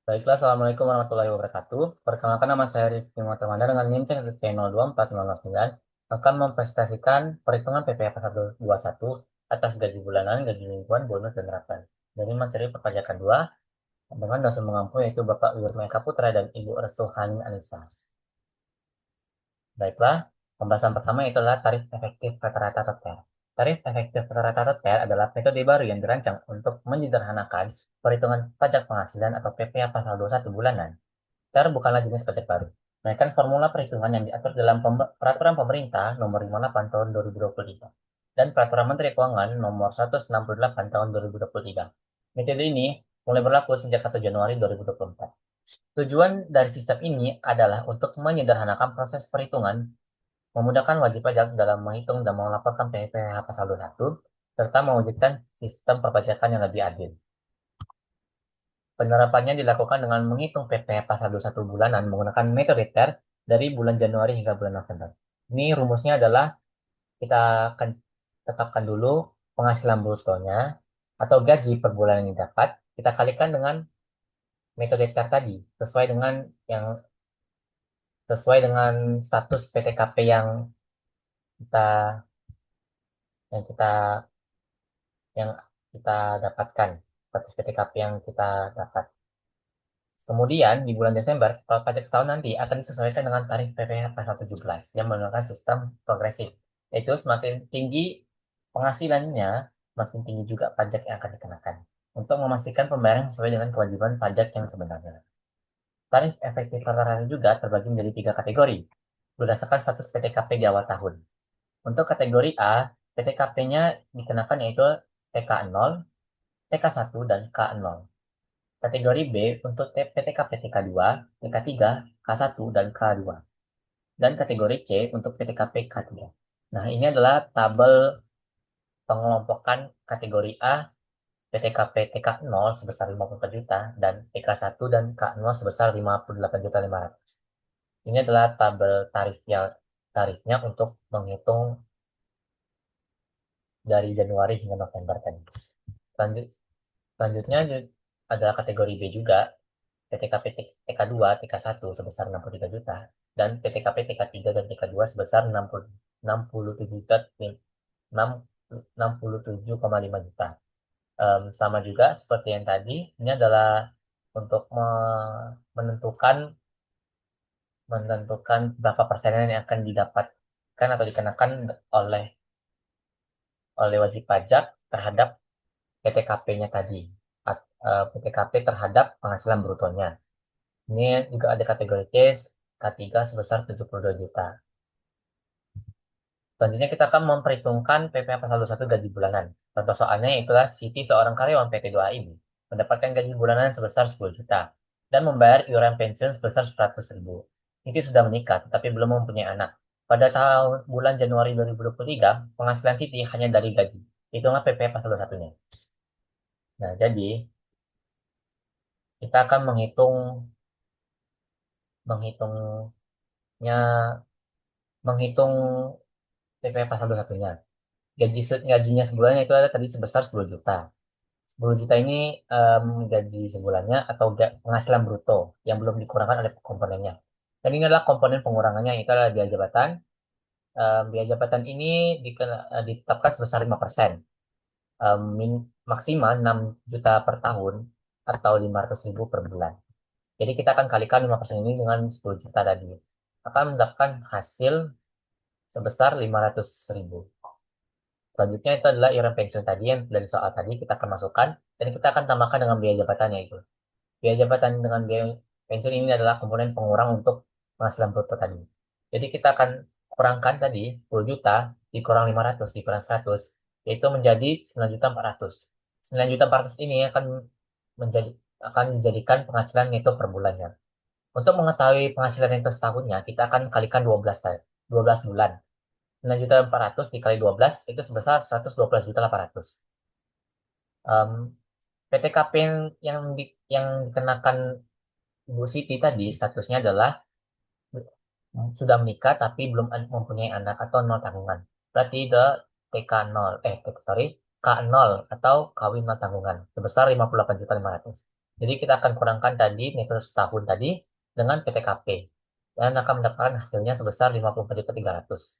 Baiklah, Assalamualaikum warahmatullahi wabarakatuh. Perkenalkan nama saya Rifki Muhammad dengan NIM C024009 akan mempresentasikan perhitungan PPh pasal 21 atas gaji bulanan, gaji mingguan, bonus, dan harapan. Dari materi perpajakan 2 dengan dosen mengampu yaitu Bapak Wirma Eka Putra dan Ibu Restu Hani Anissa. Baiklah, pembahasan pertama itu adalah tarif efektif rata-rata TOTER. Tarif efektif rata-rata TOTER adalah metode baru yang dirancang untuk menyederhanakan perhitungan pajak penghasilan atau PPh pasal 21 bulanan. TER bukanlah jenis pajak baru, melainkan formula perhitungan yang diatur dalam Peraturan Pemerintah Nomor 58 Tahun 2023 dan Peraturan Menteri Keuangan Nomor 168 Tahun 2023. Metode ini mulai berlaku sejak 1 Januari 2024. Tujuan dari sistem ini adalah untuk menyederhanakan proses perhitungan, memudahkan wajib pajak dalam menghitung dan melaporkan PPh pasal 21, serta mewujudkan sistem perpajakan yang lebih adil. Penerapannya dilakukan dengan menghitung PPh pasal 21 bulanan menggunakan metode TER dari bulan Januari hingga bulan November. Ini rumusnya adalah kita akan tetapkan dulu penghasilan brutonya atau gaji per bulan yang didapat, kita kalikan dengan metode TER tadi yang sesuai dengan status PTKP kita yang kita yang kita dapatkan, status PTKP yang kita dapat. Kemudian, di bulan Desember, total pajak setahun nanti akan disesuaikan dengan tarif PPh pasal 17 yang menggunakan sistem progresif. Yaitu semakin tinggi penghasilannya, semakin tinggi juga pajak yang akan dikenakan. Untuk memastikan pembayaran sesuai dengan kewajiban pajak yang sebenarnya. Tarif efektif rata-rata juga terbagi menjadi 3 kategori, berdasarkan status PTKP di awal tahun. Untuk kategori A, PTKP-nya dikenakan yaitu TK0, TK1, dan K0. Kategori B untuk PTKP TK2, TK3, K1, dan K2. Dan kategori C untuk PTKP K3. Nah, ini adalah tabel pengelompokan kategori A, PTKP TK0 sebesar 54 juta, dan TK1 dan K0 sebesar 58.500.000. Ini adalah tabel tarifnya untuk menghitung dari Januari hingga November tadi. Selanjutnya adalah kategori B juga, PTKP TK2, TK1 sebesar 63 juta, dan PTKP TK3 dan TK2 sebesar 67 juta, 67,5 juta. Sama juga seperti yang tadi, ini adalah untuk menentukan menentukan berapa persenan yang akan didapatkan atau dikenakan oleh oleh wajib pajak terhadap PTKP-nya tadi, PTKP terhadap penghasilan brutonya. Ini juga ada kategori case K3 sebesar 72 juta. Selanjutnya kita akan memperhitungkan PPh pasal 21 gaji bulanan. Contoh soalnya itulah Siti seorang karyawan PT 2AIB mendapatkan gaji bulanan sebesar 10 juta dan membayar iuran pensiun sebesar 100.000. Siti sudah menikah tetapi belum mempunyai anak. Pada bulan Januari 2023, penghasilan Siti hanya dari gaji. Hitunglah PPh pasal 21-nya. Nah, jadi kita akan menghitungnya menghitung PPh pasal 21-nya. Gajinya sebulannya itu ada tadi sebesar 10 juta. 10 juta ini gaji sebulannya atau penghasilan bruto yang belum dikurangkan oleh komponennya. Dan ini adalah komponen pengurangannya, itu adalah biaya jabatan. Biaya jabatan ini ditetapkan sebesar 5%. Maksimal 6 juta per tahun atau 500.000 per bulan. Jadi kita akan kalikan 5% ini dengan 10 juta tadi. Akan mendapatkan hasil sebesar 500.000. Selanjutnya itu adalah iuran pensiun tadi yang dari soal tadi kita akan masukkan dan kita akan tambahkan dengan biaya jabatannya itu. Biaya jabatan dengan biaya pensiun ini adalah komponen pengurang untuk penghasilan bruto tadi. Jadi kita akan kurangkan tadi 10 juta dikurang 500 dikurang 100 yaitu menjadi 9.400.000. 9.400.000 ini akan menjadikan penghasilan neto per bulannya. Untuk mengetahui penghasilan neto setahunnya, kita akan kalikan 12 bulan. 9.400.000 dikali 12 itu sebesar 112.800.000. PTKP yang dikenakan Ibu Siti tadi statusnya adalah sudah menikah tapi belum mempunyai anak atau nol tanggungan. Berarti TK0, sorry, K0 atau kawin nol tanggungan sebesar 58.500.000. Jadi kita akan kurangkan tadi neto setahun tadi dengan PTKP. Dan akan mendapatkan hasilnya sebesar 54.300.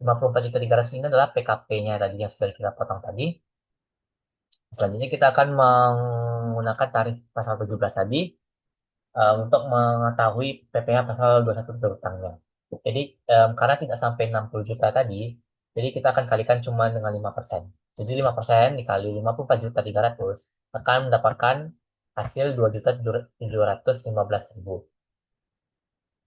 54.300 ini adalah PKP-nya tadi yang sudah kita potong tadi. Selanjutnya kita akan menggunakan tarif pasal 17 tadi untuk mengetahui PPh pasal 21 berutangnya. Jadi karena tidak sampai 60 juta tadi, jadi kita akan kalikan cuma dengan 5%. Jadi 5% dikali 54.300 akan mendapatkan hasil 2.715.000.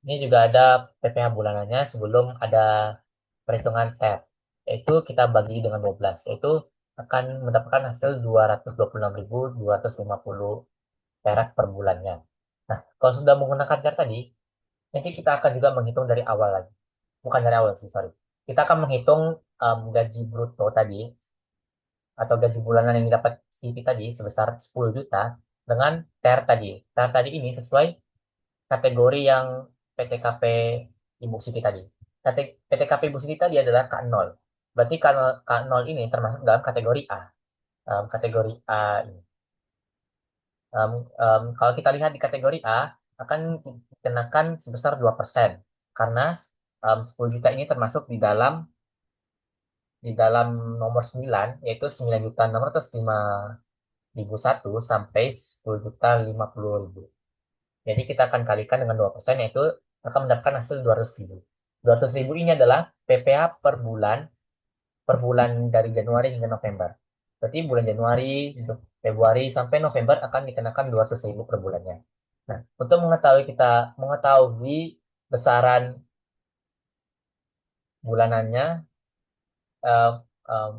Ini juga ada PPh bulanannya sebelum ada perhitungan TEP, yaitu kita bagi dengan 12, yaitu akan mendapatkan hasil 226.250 perak per bulannya. Nah, kalau sudah menggunakan TEP tadi, nanti kita akan juga menghitung dari awal lagi. Bukan dari awal sih, sorry. Kita akan menghitung gaji bruto tadi, atau gaji bulanan yang didapat CV tadi sebesar 10 juta dengan TER tadi. TER tadi ini sesuai kategori yang PTKP Ibu Siti tadi. PTKP Ibu Siti tadi adalah K0. Berarti K0 ini termasuk dalam kategori A. Kategori A ini. Kalau kita lihat di kategori A, akan dikenakan sebesar 2%. Karena 10 juta ini termasuk di dalam nomor 9, yaitu 9.605.001 sampai 10.050.000. Jadi kita akan kalikan dengan 2%, yaitu akan mendapatkan hasil 200.000. 200.000 ini adalah PPh per bulan dari Januari hingga November. Berarti bulan Januari, Februari sampai November akan dikenakan 200.000 per bulannya. Nah, untuk mengetahui besaran bulanannya, eh, em,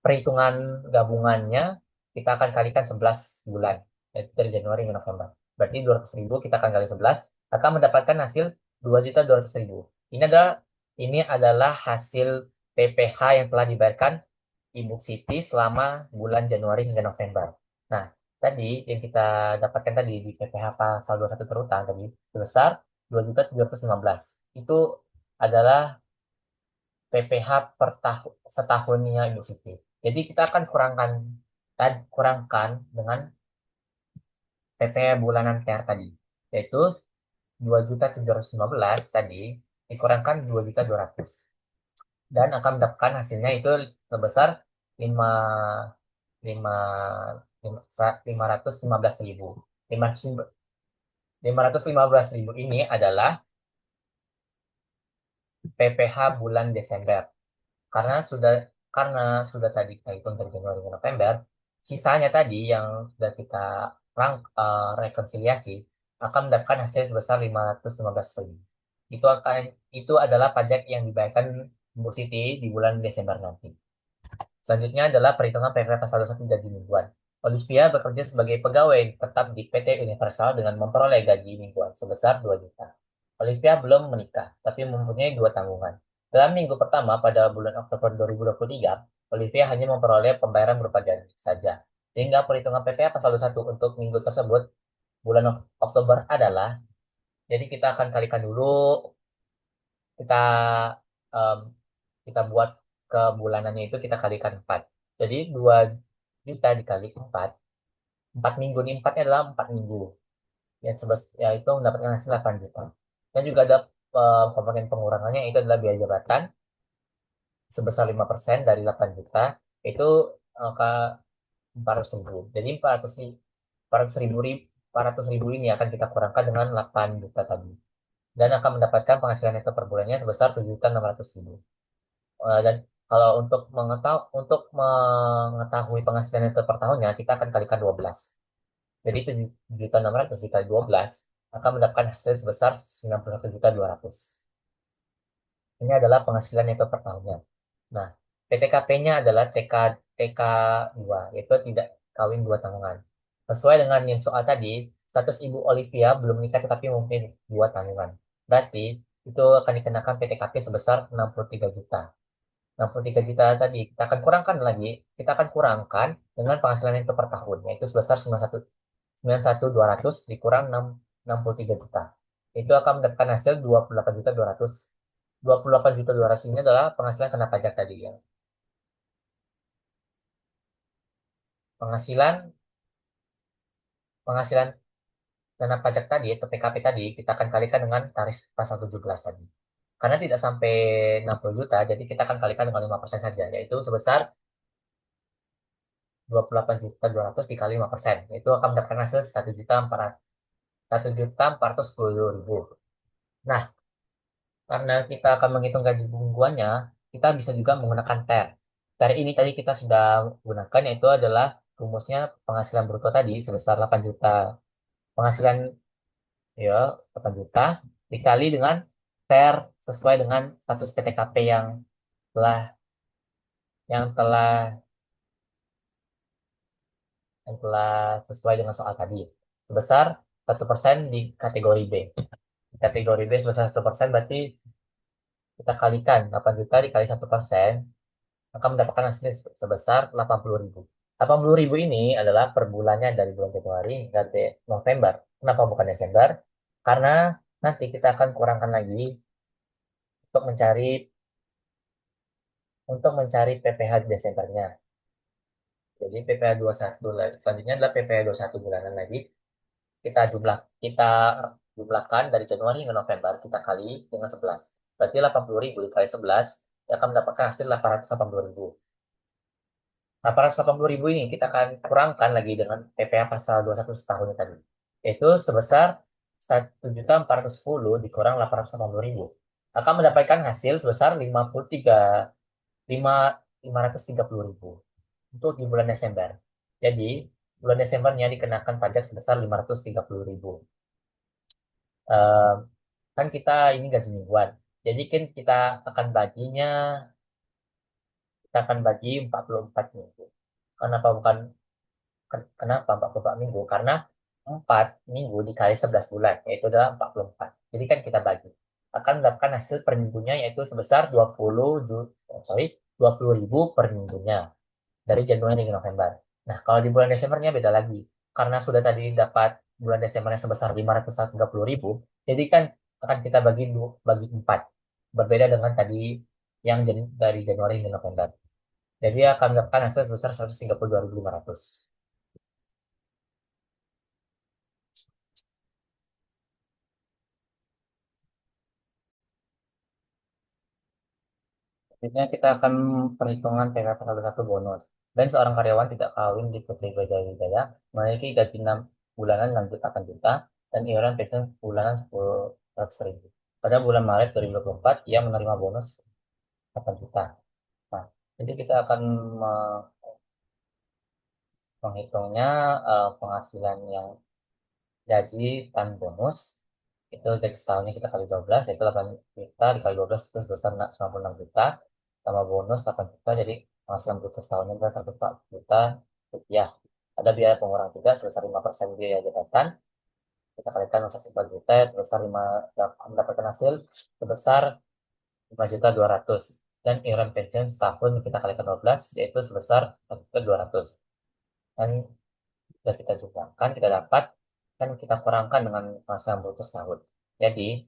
perhitungan gabungannya kita akan kalikan 11 bulan, yaitu dari Januari hingga November. Berarti 200.000 kita akan kali 11 akan mendapatkan hasil 2.200.000. Ini adalah hasil PPh yang telah dibayarkan Ibu Siti selama bulan Januari hingga November. Nah, tadi yang kita dapatkan tadi di PPh pasal 21 terutang tadi sebesar 2.715. Itu adalah PPh per tahun setahunnya Ibu Siti. Jadi kita akan kurangkan dengan PPh bulanan TR tadi, yaitu 2.715 tadi dikurangkan 2.200 dan akan mendapatkan hasilnya itu sebesar 5 5 515.000. 515.000 ini adalah PPh bulan Desember. Karena sudah tadi kita hitung dari Januari ke November, sisanya tadi yang sudah kita rekonsiliasi akan mendapatkan hasil sebesar 515.000. Itu adalah pajak yang dibayarkan Bu Siti di bulan Desember nanti. Selanjutnya adalah perhitungan PPh pasal 21 gaji mingguan. Olivia bekerja sebagai pegawai tetap di PT Universal dengan memperoleh gaji mingguan sebesar 2 juta. Olivia belum menikah, tapi mempunyai dua tanggungan. Dalam minggu pertama pada bulan Oktober 2023, Olivia hanya memperoleh pembayaran berupa gaji saja. Sehingga perhitungan PPh pasal 21 untuk minggu tersebut bulan Oktober adalah, jadi kita akan kalikan dulu, kita em, kita buat ke bulanannya itu kita kalikan 4. Jadi 2 juta dikali 4, 4 minggu ini 4-nya adalah 4 minggu. Yang ya itu mendapatkan hasil 8 juta. Dan juga ada komponen pengurangannya, itu adalah biaya jabatan sebesar 5% dari 8 juta, itu ke 400 ribu. Jadi 400 ribu ini akan kita kurangkan dengan 8 juta tadi. Dan akan mendapatkan penghasilan neto per bulannya sebesar 7.600.000. Dan kalau untuk mengetahui penghasilan neto per tahunnya, kita akan kalikan 12. Jadi 7.600 dikali 12 akan mendapatkan hasil sebesar 91.200. Ini adalah penghasilan neto per tahunnya. Nah, PTKP-nya adalah TK2, yaitu tidak kawin dua tanggungan. Sesuai dengan yang soal tadi, status Ibu Olivia belum menikah tetapi mungkin dua tanggungan. Berarti itu akan dikenakan PTKP sebesar 63 juta. 63 juta tadi kita akan kurangkan dengan penghasilan neto per tahun, yaitu sebesar 91.200 dikurang 63 juta. Itu akan mendapatkan hasil 28.200. 28.200 ini adalah penghasilan kena pajak tadi ya. Penghasilan penghasilan dana pajak tadi atau PKP tadi kita akan kalikan dengan tarif pasal 17 tadi. Karena tidak sampai 60 juta, jadi kita akan kalikan dengan 5% saja, yaitu sebesar 28.200 dikali 5%. Itu akan mendapatkan hasil 1.410.000. Nah, karena kita akan menghitung gaji mingguannya, kita bisa juga menggunakan TER. TER ini tadi kita sudah gunakan, yaitu adalah rumusnya penghasilan bruto tadi sebesar 8 juta. Penghasilan ya 8 juta dikali dengan TER sesuai dengan status PTKP telah yang telah yang telah sesuai dengan soal tadi. Sebesar 1% di kategori B. Di kategori B sebesar 1% berarti kita kalikan 8 juta dikali 1%, maka mendapatkan hasil sebesar 80.000. 80.000 ini adalah per bulannya dari bulan Januari hingga November. Kenapa bukan Desember? Karena nanti kita akan kurangkan lagi untuk mencari PPh di Desembernya. Jadi PPh 21 selanjutnya adalah PPh 21 bulanan lagi. Kita jumlahkan dari Januari hingga November kita kali dengan 11. Berarti 80.000 dikali 11 akan mendapatkan hasil 880.000. 880.000 ini kita akan kurangkan lagi dengan PPh pasal 21 setahunnya tadi. Yaitu sebesar 1.410 dikurang 880.000. Akan mendapatkan hasil sebesar 530.000 untuk di bulan Desember. Jadi, bulan Desembernya dikenakan pajak sebesar 530.000. Eh, kan kita ini gaji mingguan. Jadi kan kita akan bagi 44 minggu. Kenapa bukan Kenapa 44 minggu? Karena 4 minggu dikali 11 bulan, yaitu adalah 44. Jadi kan kita bagi. Akan mendapatkan hasil per minggunya yaitu sebesar 20 ribu per minggunya dari Januari hingga November. Nah, kalau di bulan Desembernya beda lagi. Karena sudah tadi dapat bulan Desembernya sebesar 530.000, jadi kan akan kita bagi 4. Berbeda dengan tadi yang dari Januari hingga November. Jadi akan mendapatkan hasil sebesar 132.500. Selanjutnya kita akan perhitungan PKP satu bonus. Dan seorang karyawan tidak kawin di PT Bajaj Wijaya memiliki gaji 6 bulanan 6 juta dan iuran pensiun bulanan 10.000. Pada bulan Maret 2024, ia menerima bonus 8 juta. Nah, jadi kita akan menghitungnya penghasilan yang gaji tan bonus itu gaji setahunnya kita kali 12 yaitu 8 juta dikali 12 itu sebesar 96 juta tambah bonus 8 juta jadi penghasilan bruto setahunnya adalah 104 juta rupiah. Ada biaya pengurang juga sebesar 5% biaya jabatan, kita kalikan dengan 104 juta sebesar 5 mendapatkan hasil sebesar 5.200.000 dan iuran pensiun setahun kita kalikan 12 yaitu sebesar 1.200.000 dan sudah kita jumlahkan kita dapat kan kita kurangkan dengan penghasilan bruto setahun. Jadi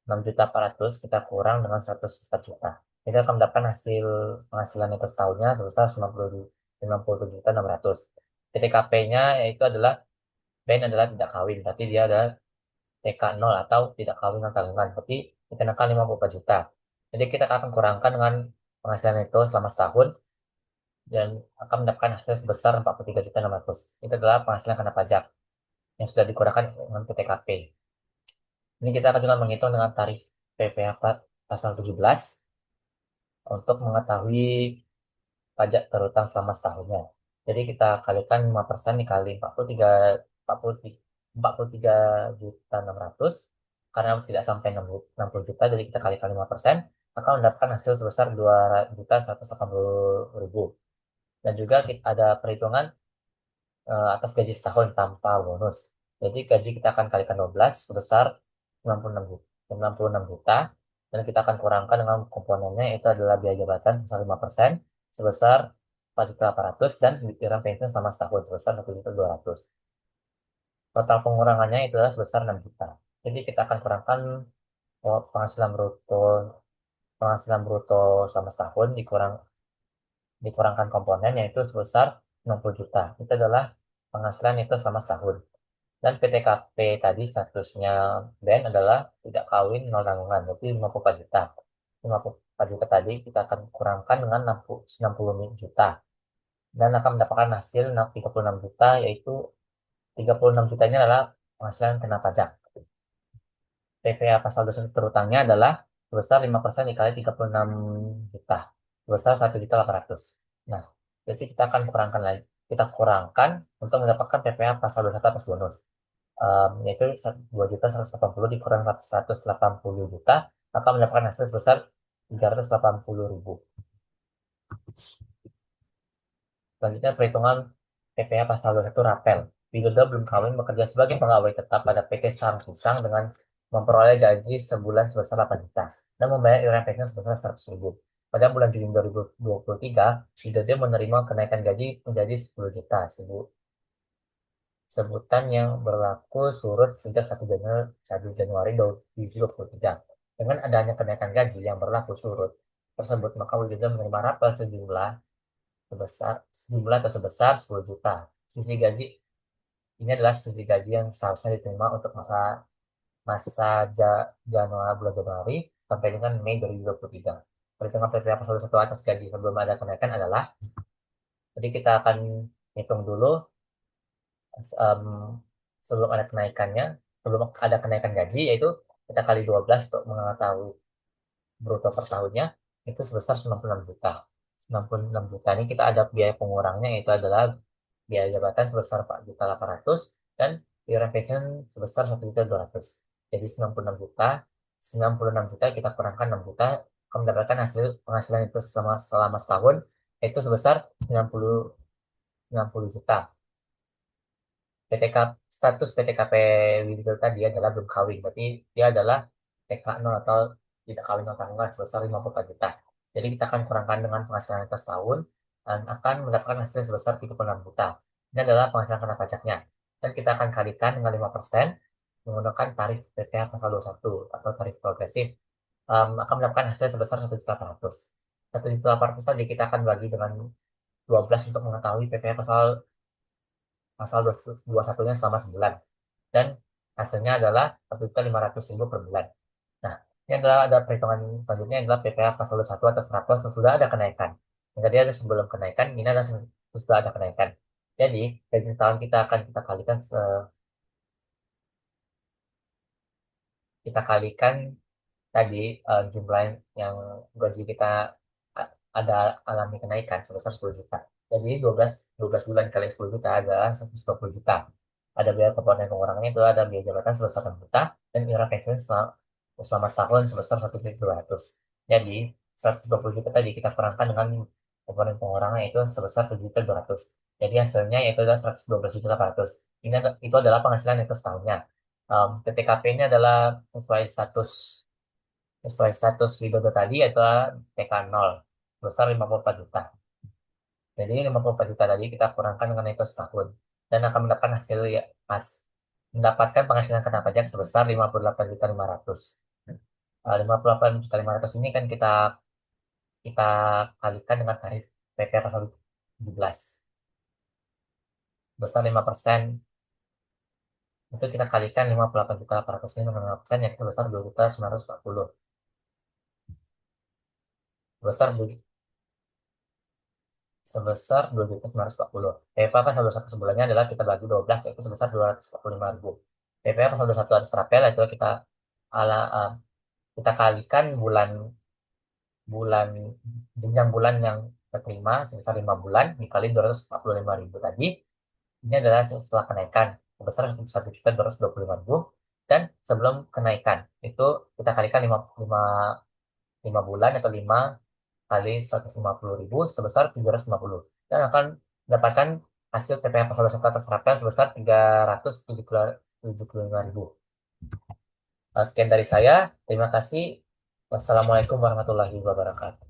6.400.000 kita kurang dengan 104 juta. Jadi akan mendapatkan hasil penghasilan itu setahunnya sebesar 90.600. TKP-nya yaitu adalah Ben adalah tidak kawin, berarti dia adalah TK 0 atau tidak kawin non tanggungan, berarti dikenakan 54 juta. Jadi kita akan kurangkan dengan penghasilan itu selama setahun dan akan mendapatkan hasil sebesar 43.600. Itu adalah penghasilan kena pajak yang sudah dikurangkan dengan PTKP. Ini kita akan juga menghitung dengan tarif PPh pasal 17 untuk mengetahui pajak terutang selama setahunnya. Jadi kita kalikan 5% dikali 43 juta 600 karena tidak sampai 60 juta, jadi kita kalikan 5%, maka mendapatkan hasil sebesar 2.180.000. Dan juga ada perhitungan atas gaji setahun tanpa bonus. Jadi gaji kita akan kalikan 12 sebesar 96 juta dan kita akan kurangkan dengan komponennya itu adalah biaya jabatan sebesar 5% sebesar 4.800 dan iuran pensiun selama setahun sebesar 1.200. Total pengurangannya itu adalah sebesar 6 juta. Jadi kita akan kurangkan penghasilan bruto selama setahun dikurangkan komponen yaitu sebesar 60 juta. Itu adalah penghasilan itu selama setahun. Dan PTKP tadi statusnya Ben adalah tidak kawin nol tanggungan, berarti 54 juta. 54 juta tadi kita akan kurangkan dengan 60 juta. Dan akan mendapatkan hasil 36 juta, yaitu 36 juta ini adalah penghasilan kena pajak. PPh pasal 21 terutangnya adalah sebesar 5% dikali 36 juta, sebesar 1.800.000. Nah, jadi kita akan kurangkan lagi. Kita kurangkan untuk mendapatkan PPh pasal 21 atas bonus. Yaitu 2.180 dikurang 180 juta, maka mendapatkan hasil sebesar 380.000. Selanjutnya perhitungan PPh pasal 21 rapel. Wilda belum kawin bekerja sebagai pegawai tetap pada PT Sarang Pisang dengan memperoleh gaji sebulan sebesar 8 juta dan membayar iuran pensiun sebesar 100.000. Pada bulan Juni 2023, Wilda menerima kenaikan gaji menjadi 10 juta. Sebutan yang berlaku surut sejak 1 Januari 2023. Dengan adanya kenaikan gaji yang berlaku surut tersebut, maka Wilda menerima rapel sejumlah atau sebesar 10 juta. Sisi gaji ini adalah sisi gaji yang seharusnya diterima untuk masa masa bulan Januari sampai dengan Mei 2023. Perhitungan PPh pasal 1 atas gaji sebelum ada kenaikan adalah, jadi kita akan hitung dulu em, sebelum ada kenaikannya, sebelum ada kenaikan gaji, yaitu kita kali 12 untuk mengetahui bruto per tahunnya, itu sebesar 96 juta. 96 juta ini kita ada biaya pengurangnya, yaitu adalah biaya jabatan sebesar 4.800.000 dan iuran pensiun sebesar 1.200.000. Jadi 96 juta, 96 juta kita kurangkan 6 juta, akan mendapatkan hasil penghasilan itu selama setahun, yaitu sebesar 90 juta. PTK, status PTKP Windsor tadi adalah belum kawin, berarti dia adalah TK 0 atau tidak kawin atau tanggungan sebesar 54 juta. Jadi kita akan kurangkan dengan penghasilan atas tahun dan akan mendapatkan hasil sebesar 36 juta. Ini adalah penghasilan kena pajaknya. Dan kita akan kalikan dengan 5% menggunakan tarif PPh pasal 21 atau tarif progresif, akan mendapatkan hasil sebesar 1.800.000. 1.800.000 tadi kita akan bagi dengan 12 untuk mengetahui PPh pasal 21-nya selama sebulan. Dan hasilnya adalah 1.500.000 per bulan. Nah, ini adalah ada perhitungan selanjutnya adalah PPh pasal 21 atas rapor sesudah ada kenaikan. Yang tadi ada sebelum kenaikan, ini adalah sesudah ada kenaikan. Jadi, gaji tahun kita akan kita kalikan tadi jumlah yang gaji kita ada alami kenaikan sebesar 10 juta. Jadi 12 bulan kali 10 juta adalah 120 juta. Ada biaya komponen pengurangannya itu ada biaya jabatan sebesar 6 juta dan iuran pensiun selama setahun sebesar 1.200. Jadi 120 juta tadi kita kurangkan dengan komponen pengurangan itu sebesar 7.200. Jadi hasilnya yaitu adalah 112.800. Itu adalah penghasilan itu setahunnya. PTKP ini adalah sesuai status Widodo tadi adalah TK 0 besar 54 juta. Jadi 54 juta tadi kita kurangkan dengan itu setahun dan akan mendapatkan hasil ya mendapatkan penghasilan kena pajak sebesar 58.500. 58.500 ini kan kita kita kalikan dengan tarif PPh pasal 17 besar 5%, itu kita kalikan 58.800 ini dengan 5% yang sebesar 2.940 besar sebesar 2.940. PPh pasal 21 sebulannya adalah kita bagi 12 yaitu sebesar 245.000. PPh pasal 21 atas rapel itu ala, uh, kita kalikan bulan bulan jenjang bulan yang terima sebesar 5 bulan dikali 245.000 tadi. Ini adalah setelah kenaikan sebesar 1.225.000 dan sebelum kenaikan itu kita kalikan 5 bulan atau 5 kali 150.000 sebesar 750 dan akan mendapatkan hasil PPh pasal 21 atas rapel sebesar 375.000. Sekian dari saya. Terima kasih. Wassalamualaikum warahmatullahi wabarakatuh.